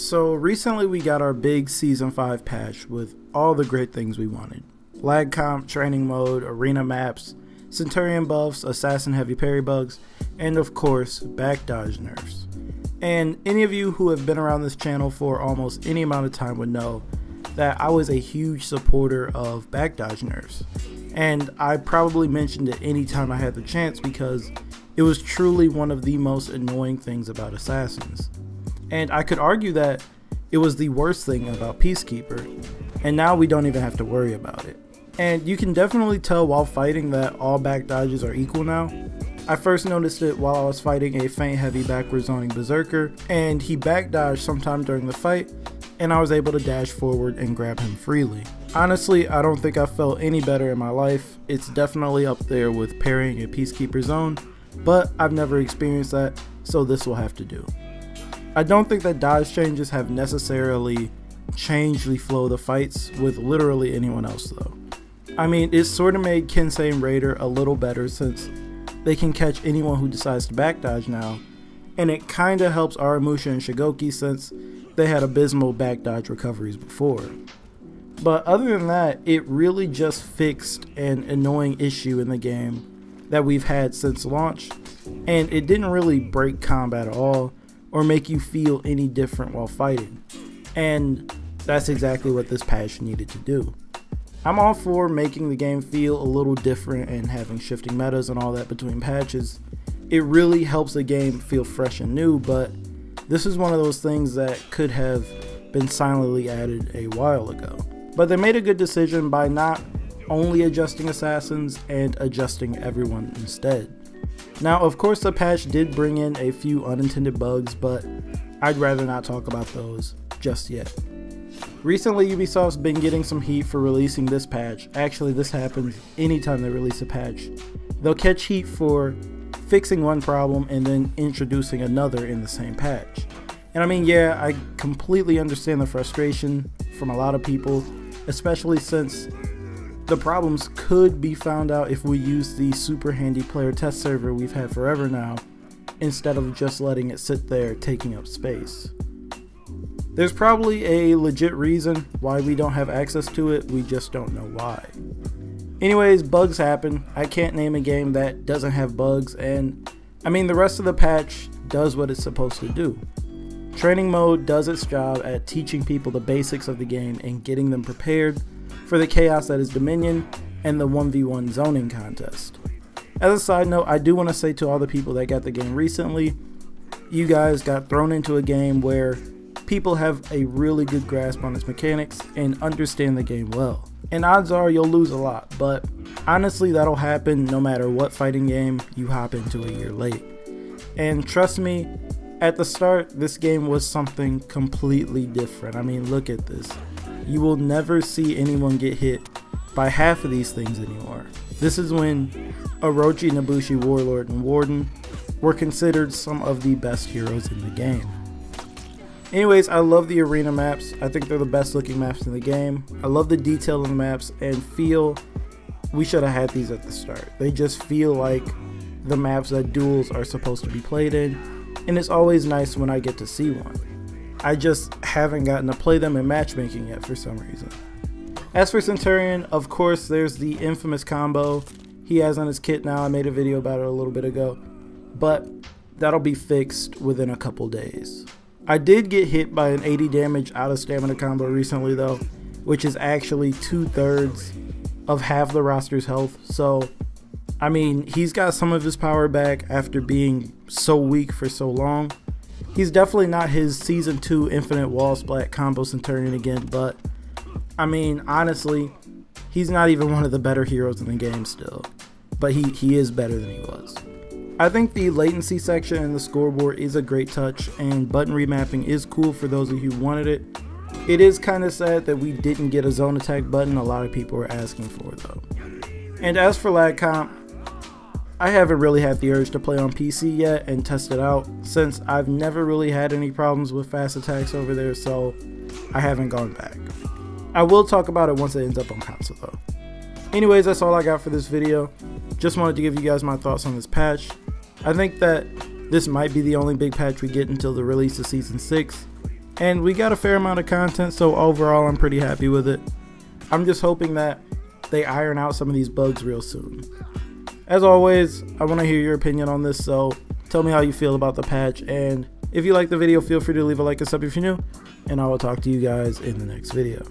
So recently we got our big Season 5 patch with all the great things we wanted. Lag comp, training mode, arena maps, Centurion buffs, assassin heavy parry bugs, and of course, back dodge nerfs. And any of you who have been around this channel for almost any amount of time would know that I was a huge supporter of back dodge nerfs. And I probably mentioned it anytime I had the chance because it was truly one of the most annoying things about assassins. And I could argue that it was the worst thing about Peacekeeper, and now we don't even have to worry about it. And you can definitely tell while fighting that all back dodges are equal now. I first noticed it while I was fighting a feint heavy backwards zoning berserker, and he back dodged sometime during the fight, and I was able to dash forward and grab him freely. Honestly, I don't think I felt any better in my life. It's definitely up there with parrying a Peacekeeper zone, but I've never experienced that, so this will have to do. I don't think that dodge changes have necessarily changed the flow of the fights with literally anyone else though. I mean, it sort of made Kensei and Raider a little better since they can catch anyone who decides to back dodge now, and it kinda helps Aramusha and Shigoki since they had abysmal back dodge recoveries before. But other than that, it really just fixed an annoying issue in the game that we've had since launch, and it didn't really break combat at all or make you feel any different while fighting, and that's exactly what this patch needed to do. I'm all for making the game feel a little different and having shifting metas and all that between patches. It really helps the game feel fresh and new, but this is one of those things that could have been silently added a while ago. But they made a good decision by not only adjusting assassins and adjusting everyone instead. Now, of course, the patch did bring in a few unintended bugs, but I'd rather not talk about those just yet. Recently, Ubisoft's been getting some heat for releasing this patch. Actually, this happens anytime they release a patch. They'll catch heat for fixing one problem and then introducing another in the same patch. And I mean, yeah, I completely understand the frustration from a lot of people, especially since the problems could be found out if we use the super handy player test server we've had forever now, instead of just letting it sit there taking up space. There's probably a legit reason why we don't have access to it, we just don't know why. Anyways, bugs happen. I can't name a game that doesn't have bugs, and I mean the rest of the patch does what it's supposed to do. Training mode does its job at teaching people the basics of the game and getting them prepared for the chaos that is Dominion and the 1v1 zoning contest. As a side note, I do want to say to all the people that got the game recently, you guys got thrown into a game where people have a really good grasp on its mechanics and understand the game well. And odds are you'll lose a lot, but honestly that'll happen no matter what fighting game you hop into a year late. And trust me, at the start this game was something completely different. I mean, look at this. You will never see anyone get hit by half of these things anymore. This is when Orochi, Nobushi, Warlord, and Warden were considered some of the best heroes in the game. Anyways, I love the arena maps. I think they're the best looking maps in the game. I love the detail in the maps and feel we should have had these at the start. They just feel like the maps that duels are supposed to be played in, and it's always nice when I get to see one. I just haven't gotten to play them in matchmaking yet for some reason. As for Centurion, of course there's the infamous combo he has on his kit now. I made a video about it a little bit ago, but that'll be fixed within a couple days. I did get hit by an 80 damage out of stamina combo recently though, which is actually 2/3 of half the roster's health, so I mean, he's got some of his power back after being so weak for so long. He's definitely not his Season 2 Infinite Wall Splat combo Centurion again, but I mean, honestly, he's not even one of the better heroes in the game still, but he is better than he was. I think the latency section in the scoreboard is a great touch, and button remapping is cool for those of you who wanted it. It is kind of sad that we didn't get a zone attack button a lot of people were asking for though. And as for lag comp, I haven't really had the urge to play on PC yet and test it out since I've never really had any problems with fast attacks over there, so I haven't gone back. I will talk about it once it ends up on console though. Anyways, that's all I got for this video. Just wanted to give you guys my thoughts on this patch. I think that this might be the only big patch we get until the release of Season 6. and we got a fair amount of content, so overall I'm pretty happy with it. I'm just hoping that they iron out some of these bugs real soon. As always, I want to hear your opinion on this, so tell me how you feel about the patch, and if you like the video, feel free to leave a like and sub if you're new, and I will talk to you guys in the next video.